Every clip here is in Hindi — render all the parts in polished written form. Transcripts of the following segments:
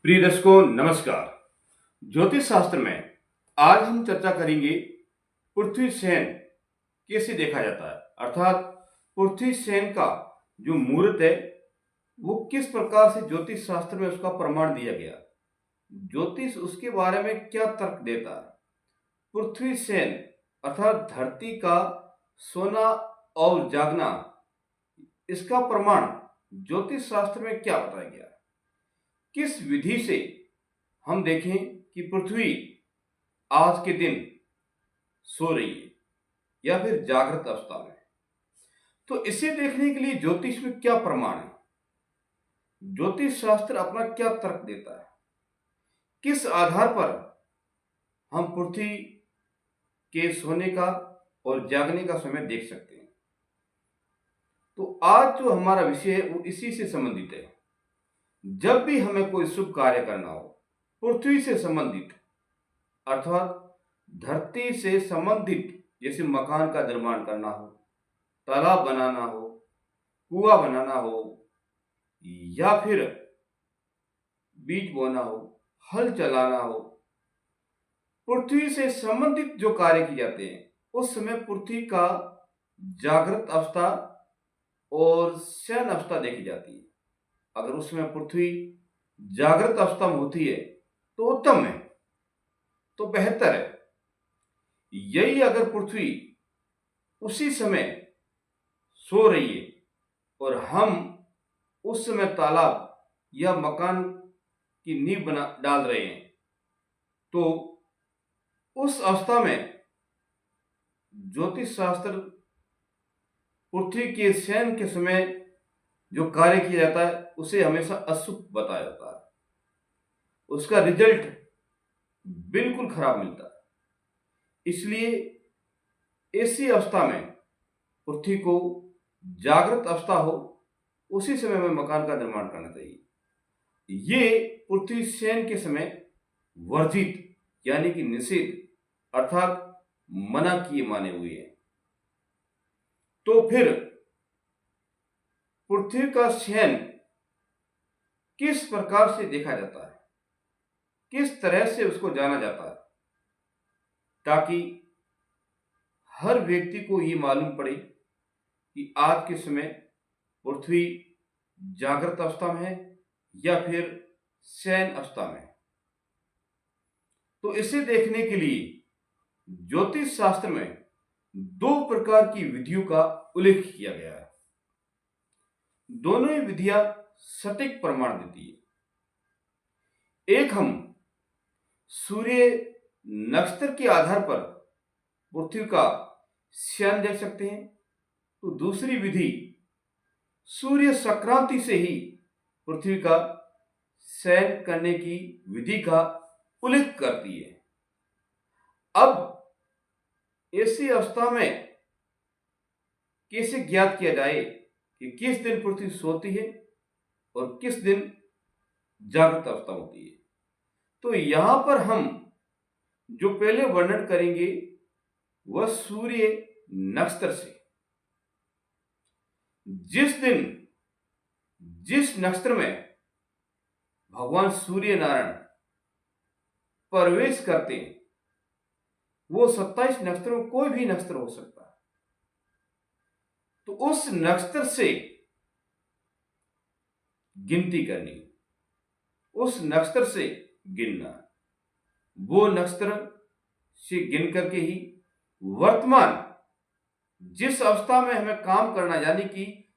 प्रिय दर्शकों नमस्कार। ज्योतिष शास्त्र में आज हम चर्चा करेंगे पृथ्वी शयन कैसे देखा जाता है, अर्थात पृथ्वी शयन का जो मुहूर्त है वो किस प्रकार से ज्योतिष शास्त्र में उसका प्रमाण दिया गया, ज्योतिष उसके बारे में क्या तर्क देता है। पृथ्वी शयन अर्थात धरती का सोना और जागना, इसका प्रमाण ज्योतिष शास्त्र में क्या बताया गया, किस विधि से हम देखें कि पृथ्वी आज के दिन सो रही है या फिर जागृत अवस्था में। तो इसे देखने के लिए ज्योतिष में क्या प्रमाण है, ज्योतिष शास्त्र अपना क्या तर्क देता है, किस आधार पर हम पृथ्वी के सोने का और जागने का समय देख सकते हैं। तो आज जो हमारा विषय है वो इसी से संबंधित है। जब भी हमें कोई शुभ कार्य करना हो पृथ्वी से संबंधित, अर्थात धरती से संबंधित, जैसे मकान का निर्माण करना हो, तालाब बनाना हो, कुआं बनाना हो, या फिर बीज बोना हो, हल चलाना हो, पृथ्वी से संबंधित जो कार्य किए जाते हैं उस समय पृथ्वी का जागृत अवस्था और शयन अवस्था देखी जाती है। अगर उस समय पृथ्वी जागृत अवस्था में होती है तो उत्तम है, तो बेहतर है। यही अगर पृथ्वी उसी समय सो रही है और हम उस समय तालाब या मकान की नींव बना डाल रहे हैं, तो उस अवस्था में ज्योतिष शास्त्र पृथ्वी के शयन के समय जो कार्य किया जाता है उसे हमेशा अशुभ बताया जाता है, उसका रिजल्ट बिल्कुल खराब मिलता है। इसलिए ऐसी अवस्था में पृथ्वी को जागृत अवस्था हो उसी समय में मकान का निर्माण करना चाहिए। ये पृथ्वी शयन के समय वर्जित यानी कि निषेध अर्थात मना किए माने हुए हैं। तो फिर पृथ्वी का शयन किस प्रकार से देखा जाता है, किस तरह से उसको जाना जाता है, ताकि हर व्यक्ति को ये मालूम पड़े कि आज के समय पृथ्वी जागृत अवस्था में है या फिर शयन अवस्था में है। तो इसे देखने के लिए ज्योतिष शास्त्र में दो प्रकार की विधियों का उल्लेख किया गया है। दोनों ही विधियां सटीक प्रमाण देती है। एक हम सूर्य नक्षत्र के आधार पर पृथ्वी का शयन देख सकते हैं, तो दूसरी विधि सूर्य संक्रांति से ही पृथ्वी का शयन करने की विधि का उल्लेख करती है। अब ऐसी अवस्था में कैसे ज्ञात किया जाए कि किस दिन पृथ्वी सोती है और किस दिन जागृत अवस्था होती है, तो यहां पर हम जो पहले वर्णन करेंगे वह सूर्य नक्षत्र से। जिस दिन जिस नक्षत्र में भगवान सूर्य नारायण प्रवेश करते हैं, वो 27 नक्षत्रों में कोई भी नक्षत्र हो सकता है, तो उस नक्षत्र से गिनती करनी, उस नक्षत्र से गिनना, वो नक्षत्र से गिन करके ही वर्तमान जिस अवस्था में हमें काम करना, यानी कि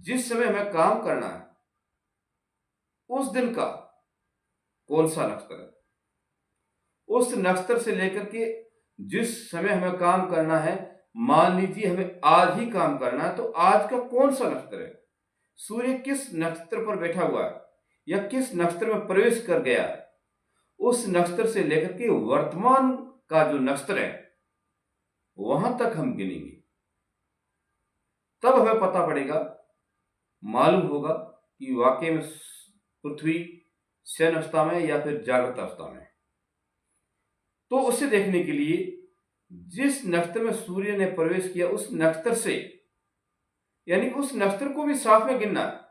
जिस समय हमें काम करना है उस दिन का कौन सा नक्षत्र है, उस नक्षत्र से लेकर के जिस समय हमें काम करना है, मान लीजिए हमें आज ही काम करना है, तो आज का कौन सा नक्षत्र है, सूर्य किस नक्षत्र पर बैठा हुआ है या किस नक्षत्र में प्रवेश कर गया है, उस नक्षत्र से लेकर के वर्तमान का जो नक्षत्र है वहां तक हम गिनेंगे। तब हमें पता पड़ेगा, मालूम होगा कि वाकई में पृथ्वी शयन अवस्था में या फिर जागृत अवस्था में। तो उसे देखने के लिए जिस नक्षत्र में सूर्य ने प्रवेश किया उस नक्षत्र से, यानी उस नक्षत्र को भी साथ में गिनना है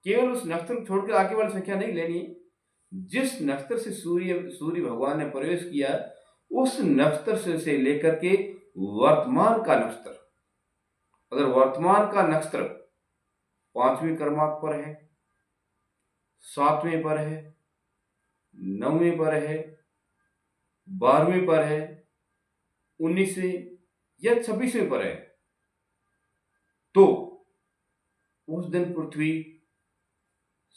केवल उस नक्षत्र को छोड़कर आगे वाली संख्या नहीं लेनी है। जिस नक्षत्र से सूर्य भगवान ने प्रवेश किया, उस नक्षत्र से लेकर के वर्तमान का नक्षत्र, अगर वर्तमान का नक्षत्र 5वें क्रमांक पर है, 7वें पर है, 9वें पर है, 12वें पर है, 19वें या 26वें पर है, तो उस दिन पृथ्वी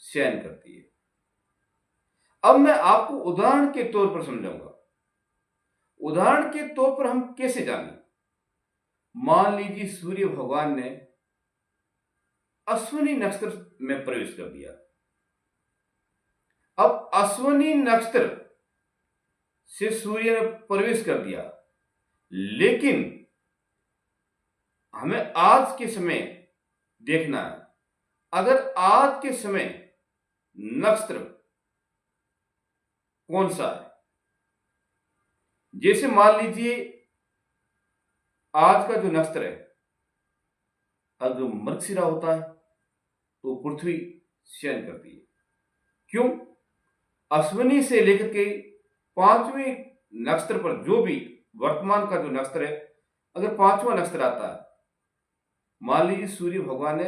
शयन करती है। अब मैं आपको उदाहरण के तौर पर समझाऊंगा। उदाहरण के तौर पर हम कैसे जानें? मान लीजिए सूर्य भगवान ने अश्विनी नक्षत्र में प्रवेश कर दिया। अब अश्विनी नक्षत्र से सूर्य ने प्रवेश कर दिया, लेकिन हमें आज के समय देखना है। अगर आज के समय नक्षत्र कौन सा है, जैसे मान लीजिए आज का जो नक्षत्र है, अगर मृगशिरा होता है तो पृथ्वी शयन करती है। क्यों? अश्विनी से लेकर के 5वें नक्षत्र पर जो भी वर्तमान का जो नक्षत्र है, अगर 5वां नक्षत्र आता है, मान लीजिए सूर्य भगवान ने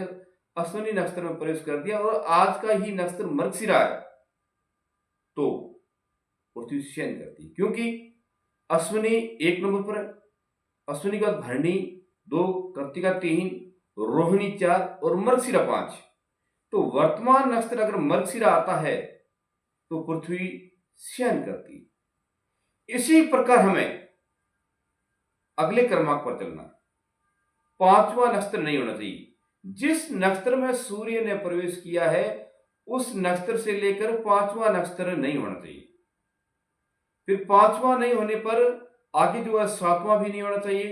अश्विनी नक्षत्र में प्रवेश कर दिया और आज का ही नक्षत्र मृगशिरा है, तो पृथ्वी शयन करती है। क्योंकि अश्विनी 1 नंबर पर है, अश्विनी के बाद भरणी 2, कृत्तिका 3, रोहिणी 4 और मृगशिरा 5। तो वर्तमान नक्षत्र अगर मृगशिरा आता है तो पृथ्वी शयन करती है। इसी प्रकार हमें अगले क्रमांक पर चलना है। 5वां नक्षत्र नहीं होना चाहिए। जिस नक्षत्र में सूर्य ने प्रवेश किया है, उस नक्षत्र से लेकर 5वां नक्षत्र नहीं होना चाहिए। फिर 5वां नहीं होने पर आगे जो है 7वां भी नहीं होना चाहिए,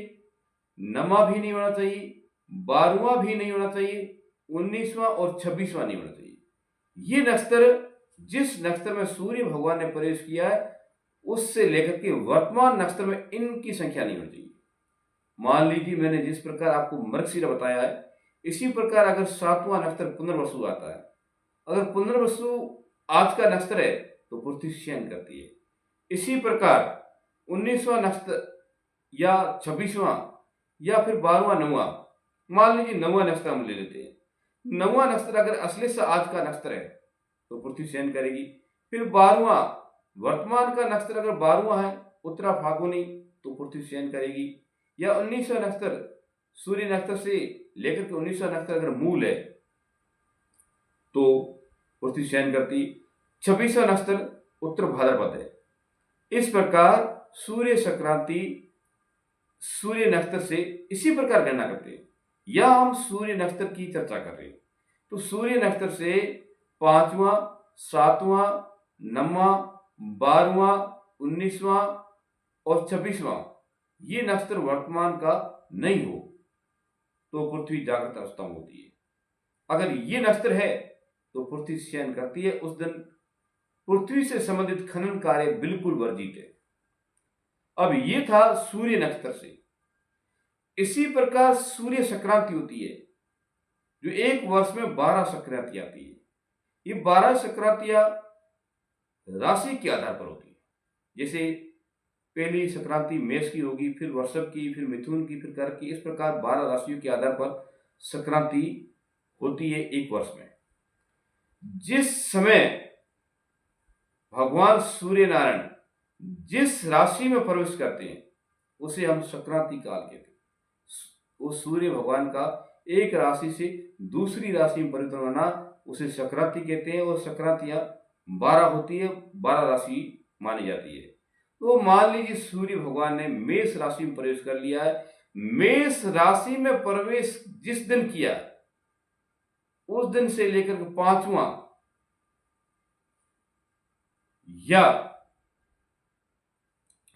9वां भी नहीं होना चाहिए, 12वां भी नहीं होना चाहिए, 19वां और 26वां नहीं होना चाहिए। ये नक्षत्र, जिस नक्षत्र में सूर्य भगवान ने प्रवेश किया है, उससे लेकर के वर्तमान नक्षत्र में इनकी संख्या नहीं होनी चाहिए। मान लीजिए मैंने जिस प्रकार आपको मृगशिरा बताया है, इसी प्रकार अगर 7वां नक्षत्र पुनर्वसु आता है, अगर पुनर्वसु आज का नक्षत्र है तो पृथ्वी शयन करती है। इसी प्रकार 19वां नक्षत्र या 26वां या फिर 12वां 9वां, मान लीजिए 9वां नक्षत्र हम ले लेते हैं। 9वां नक्षत्र अगर असली से आज का नक्षत्र है तो पृथ्वी शयन करेगी। फिर 12वां, वर्तमान का नक्षत्र अगर 12वां है, उत्तरा फाल्गुनी, तो पृथ्वी शयन करेगी। या 19वां नक्षत्र सूर्य नक्षत्र से लेकर के 19वां नक्षत्र अगर मूल है तो पृथ्वी शयन करती। 26वां नक्षत्र उत्तर भाद्रपद है। इस प्रकार सूर्य संक्रांति सूर्य नक्षत्र से इसी प्रकार गणना करते हैं। या हम सूर्य नक्षत्र की चर्चा कर रहे हैं तो सूर्य नक्षत्र से 5वां, 7वां, 9वां, 12वां, 19वां और 26वां ये नक्षत्र वर्तमान का नहीं हो तो पृथ्वी जागृत अवस्था में होती है। अगर ये नक्षत्र है तो पृथ्वी शयन करती है। उस दिन पृथ्वी से संबंधित खनन कार्य बिल्कुल वर्जित है। अब ये था सूर्य नक्षत्र से। इसी प्रकार सूर्य संक्रांति होती है, जो एक वर्ष में 12 संक्रांति आती है। ये 12 संक्रांतियां राशि के आधार पर होती है। जैसे पहली संक्रांति मेष की होगी, फिर वृषभ की, फिर मिथुन की, फिर कर्क की। इस प्रकार 12 राशियों के आधार पर संक्रांति होती है एक वर्ष में। जिस समय भगवान सूर्य नारायण जिस राशि में प्रवेश करते हैं उसे हम संक्रांति काल कहते हैं। वो सूर्य भगवान का एक राशि से दूसरी राशि में परिवर्तन होना उसे संक्रांति कहते हैं। और संक्रांतियां 12 होती है, 12 राशि मानी जाती है। तो मान लीजिए सूर्य भगवान ने मेष राशि में प्रवेश कर लिया है। मेष राशि में प्रवेश जिस दिन किया, उस दिन से लेकर के 5वां या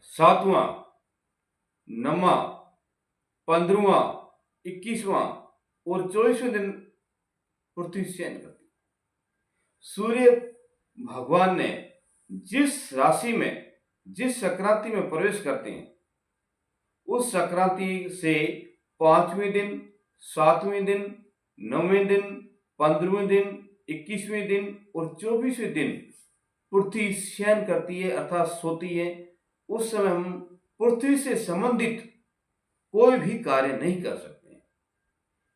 7वां, 9वां, 15वां, 21वां और 24वें दिन पृथ्वी शयन करती। सूर्य भगवान ने जिस राशि में जिस संक्रांति में प्रवेश करते हैं, उस संक्रांति से 5वें दिन, 7वें दिन, 9वें दिन, 15वें दिन 21वें दिन और 24वें दिन पृथ्वी शयन करती है अर्थात सोती है, उस समय हम पृथ्वी से संबंधित कोई भी कार्य नहीं कर सकते हैं।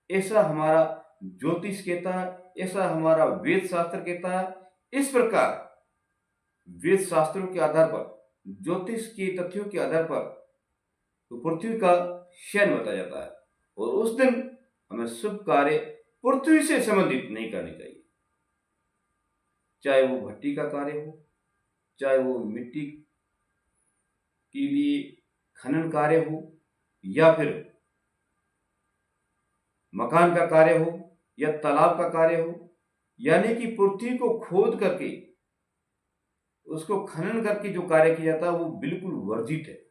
ऐसा हमारा ज्योतिष कहता है, ऐसा हमारा वेद शास्त्र कहता है। इस प्रकार वेद शास्त्रों के आधार पर, ज्योतिष के तथ्यों के आधार पर तो पृथ्वी का शयन बताया जाता है और उस दिन हमें शुभ कार्य पृथ्वी से संबंधित नहीं करने चाहिए, चाहे वो भट्टी का कार्य हो, चाहे वो मिट्टी के लिए खनन कार्य हो, या फिर मकान का कार्य हो, या तालाब का कार्य हो, यानी कि पृथ्वी को खोद करके उसको खनन करके जो कार्य किया जाता है वो बिल्कुल वर्जित है।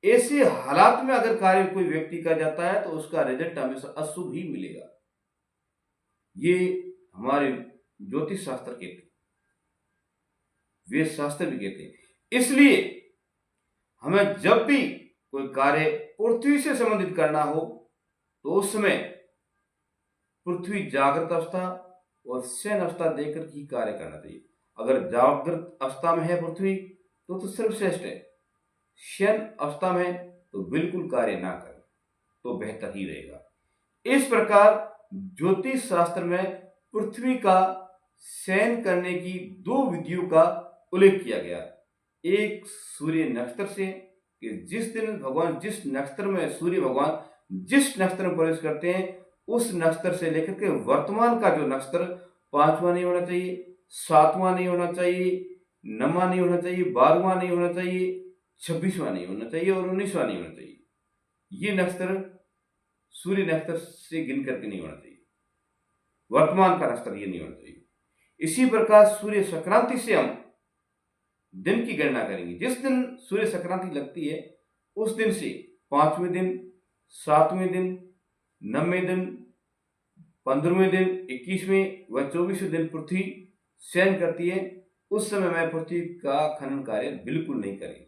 ऐसे हालात में अगर कार्य कोई व्यक्ति का जाता है तो उसका रिजल्ट हमेशा अशुभ ही मिलेगा। ये हमारे ज्योतिष शास्त्र कहते हैं, वेद शास्त्र भी कहते हैं। इसलिए हमें जब भी कोई कार्य पृथ्वी से संबंधित करना हो तो उस समय पृथ्वी जागृत अवस्था और शयन अवस्था देकर ही कार्य करना चाहिए। अगर जागृत अवस्था में है पृथ्वी तो सर्वश्रेष्ठ है, शयन अवस्था में तो बिल्कुल कार्य ना करें तो बेहतर ही रहेगा। इस प्रकार ज्योतिष शास्त्र में पृथ्वी का शयन करने की दो विधियों का उल्लेख किया गया। एक सूर्य नक्षत्र से कि जिस दिन भगवान जिस नक्षत्र में सूर्य भगवान जिस नक्षत्र में प्रवेश करते हैं उस नक्षत्र से लेकर के वर्तमान का जो नक्षत्र 5वां नहीं होना चाहिए, 7वां नहीं होना चाहिए, 9वां नहीं होना चाहिए, 12वां नहीं होना चाहिए, 26वां नहीं होना चाहिए और 19वां नहीं होना चाहिए। ये नक्षत्र सूर्य नक्षत्र से गिन करके नहीं होना चाहिए, वर्तमान का नक्षत्र ये नहीं होना चाहिए। इसी प्रकार सूर्य संक्रांति से हम दिन की गणना करेंगे। जिस दिन सूर्य संक्रांति लगती है उस दिन से 5वें दिन, 7वें दिन, 9वें दिन, 15वें दिन, 21वें व 24वें दिन पृथ्वी शयन करती है। उस समय में पृथ्वी का खनन कार्य बिल्कुल नहीं करें।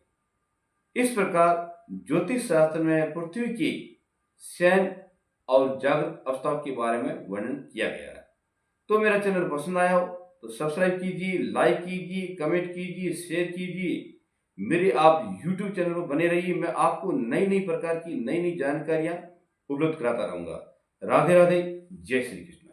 इस प्रकार ज्योतिष शास्त्र में पृथ्वी की शयन और जागृत अवस्थाओं के बारे में वर्णन किया गया है। तो मेरा चैनल पसंद आया हो तो सब्सक्राइब कीजिए, लाइक कीजिए, कमेंट कीजिए, शेयर कीजिए। मेरे आप YouTube चैनल पर बने रहिए। मैं आपको नई नई प्रकार की नई नई जानकारियां उपलब्ध कराता रहूंगा। राधे राधे, जय श्री कृष्ण।